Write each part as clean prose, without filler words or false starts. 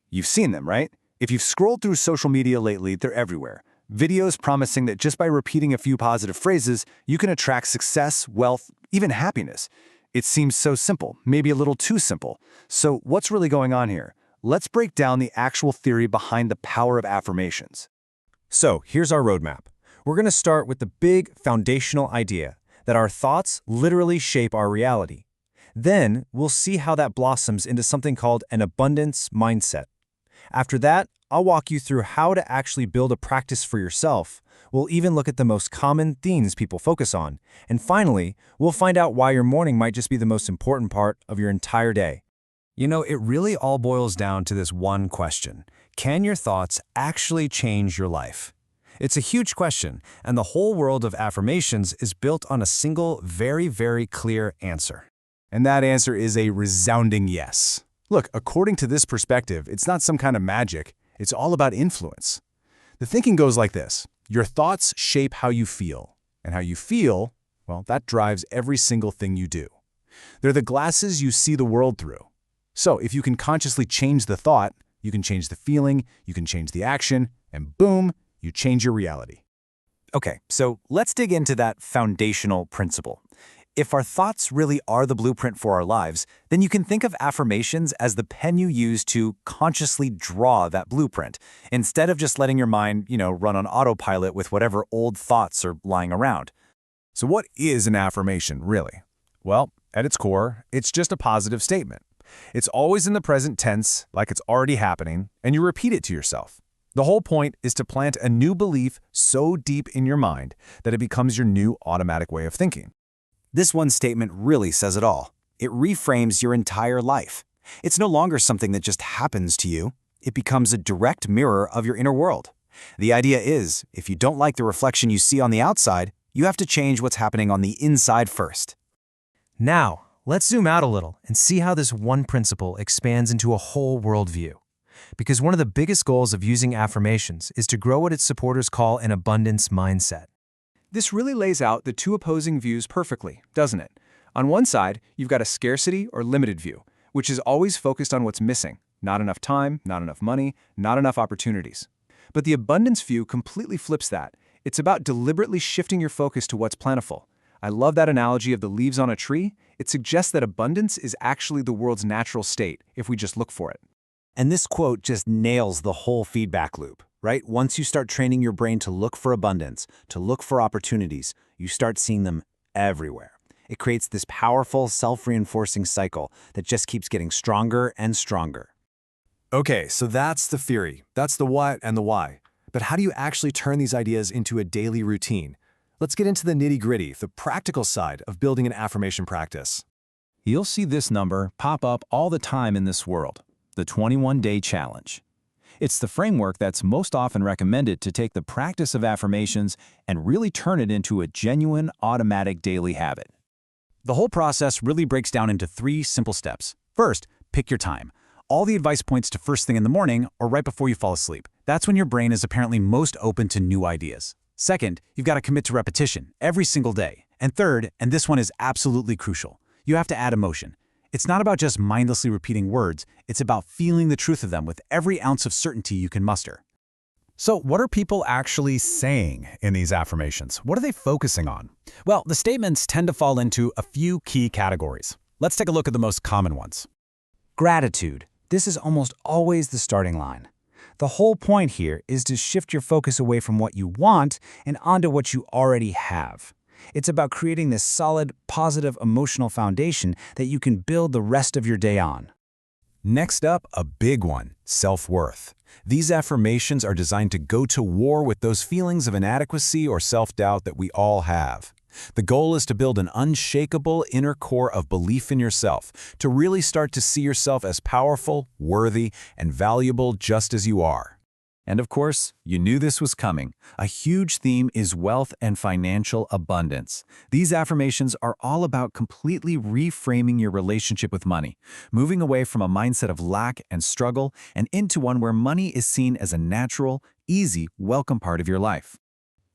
You've seen them, right? If you've scrolled through social media lately, they're everywhere. Videos promising that just by repeating a few positive phrases, you can attract success, wealth, even happiness. It seems so simple, maybe a little too simple. So what's really going on here? Let's break down the actual theory behind the power of affirmations. So here's our roadmap. We're going to start with the big foundational idea that our thoughts literally shape our reality. Then we'll see how that blossoms into something called an abundance mindset. After that, I'll walk you through how to actually build a practice for yourself. We'll even look at the most common themes people focus on. And finally, we'll find out why your morning might just be the most important part of your entire day. You know, it really all boils down to this one question. Can your thoughts actually change your life? It's a huge question, and the whole world of affirmations is built on a single, very, very clear answer. And that answer is a resounding yes. Look, according to this perspective, it's not some kind of magic. It's all about influence. The thinking goes like this. Your thoughts shape how you feel. And how you feel, well, that drives every single thing you do. They're the glasses you see the world through. So if you can consciously change the thought, you can change the feeling, you can change the action, and boom, you change your reality. Okay, so let's dig into that foundational principle. If our thoughts really are the blueprint for our lives, then you can think of affirmations as the pen you use to consciously draw that blueprint, instead of just letting your mind, run on autopilot with whatever old thoughts are lying around. So what is an affirmation, really? Well, at its core, it's just a positive statement. It's always in the present tense, like it's already happening, and you repeat it to yourself. The whole point is to plant a new belief so deep in your mind that it becomes your new automatic way of thinking. This one statement really says it all. It reframes your entire life. It's no longer something that just happens to you. It becomes a direct mirror of your inner world. The idea is, if you don't like the reflection you see on the outside, you have to change what's happening on the inside first. Now, let's zoom out a little and see how this one principle expands into a whole worldview. Because one of the biggest goals of using affirmations is to grow what its supporters call an abundance mindset. This really lays out the two opposing views perfectly, doesn't it? On one side, you've got a scarcity or limited view, which is always focused on what's missing. Not enough time, not enough money, not enough opportunities. But the abundance view completely flips that. It's about deliberately shifting your focus to what's plentiful. I love that analogy of the leaves on a tree. It suggests that abundance is actually the world's natural state, if we just look for it. And this quote just nails the whole feedback loop, right? Once you start training your brain to look for abundance, to look for opportunities, you start seeing them everywhere. It creates this powerful, self-reinforcing cycle that just keeps getting stronger and stronger. Okay, so that's the theory. That's the what and the why. But how do you actually turn these ideas into a daily routine? Let's get into the nitty-gritty, the practical side of building an affirmation practice. You'll see this number pop up all the time in this world, the 21-day challenge. It's the framework that's most often recommended to take the practice of affirmations and really turn it into a genuine, automatic daily habit. The whole process really breaks down into 3 simple steps. First, pick your time. All the advice points to first thing in the morning or right before you fall asleep. That's when your brain is apparently most open to new ideas. Second, you've got to commit to repetition every single day. And third, and this one is absolutely crucial, you have to add emotion. It's not about just mindlessly repeating words, it's about feeling the truth of them with every ounce of certainty you can muster. So what are people actually saying in these affirmations? What are they focusing on? Well, the statements tend to fall into a few key categories. Let's take a look at the most common ones. Gratitude. This is almost always the starting line. The whole point here is to shift your focus away from what you want and onto what you already have. It's about creating this solid, positive emotional foundation that you can build the rest of your day on. Next up, a big one, self-worth. These affirmations are designed to go to war with those feelings of inadequacy or self-doubt that we all have. The goal is to build an unshakable inner core of belief in yourself, to really start to see yourself as powerful, worthy, and valuable just as you are. And of course, you knew this was coming. A huge theme is wealth and financial abundance. These affirmations are all about completely reframing your relationship with money, moving away from a mindset of lack and struggle and into one where money is seen as a natural, easy, welcome part of your life.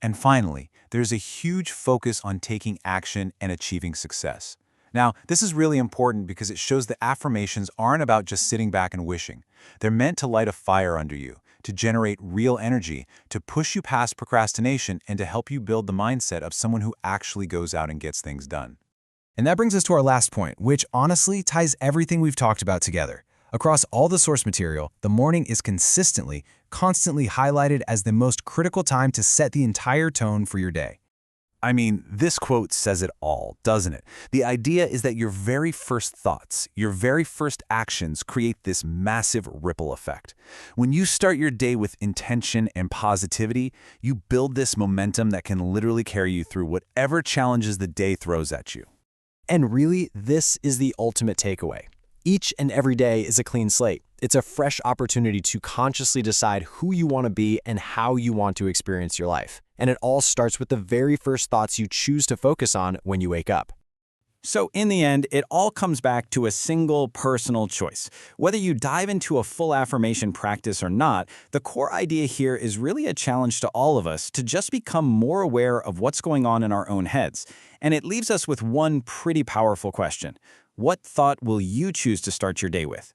And finally, there's a huge focus on taking action and achieving success. Now, this is really important because it shows that affirmations aren't about just sitting back and wishing. They're meant to light a fire under you, to generate real energy, to push you past procrastination, and to help you build the mindset of someone who actually goes out and gets things done. And that brings us to our last point, which honestly ties everything we've talked about together. Across all the source material, the morning is constantly highlighted as the most critical time to set the entire tone for your day. I mean, this quote says it all, doesn't it? The idea is that your very first thoughts, your very first actions create this massive ripple effect. When you start your day with intention and positivity, you build this momentum that can literally carry you through whatever challenges the day throws at you. And really, this is the ultimate takeaway. Each and every day is a clean slate. It's a fresh opportunity to consciously decide who you want to be and how you want to experience your life. And it all starts with the very first thoughts you choose to focus on when you wake up. So in the end, it all comes back to a single personal choice. Whether you dive into a full affirmation practice or not, the core idea here is really a challenge to all of us to just become more aware of what's going on in our own heads. And it leaves us with one pretty powerful question. What thought will you choose to start your day with?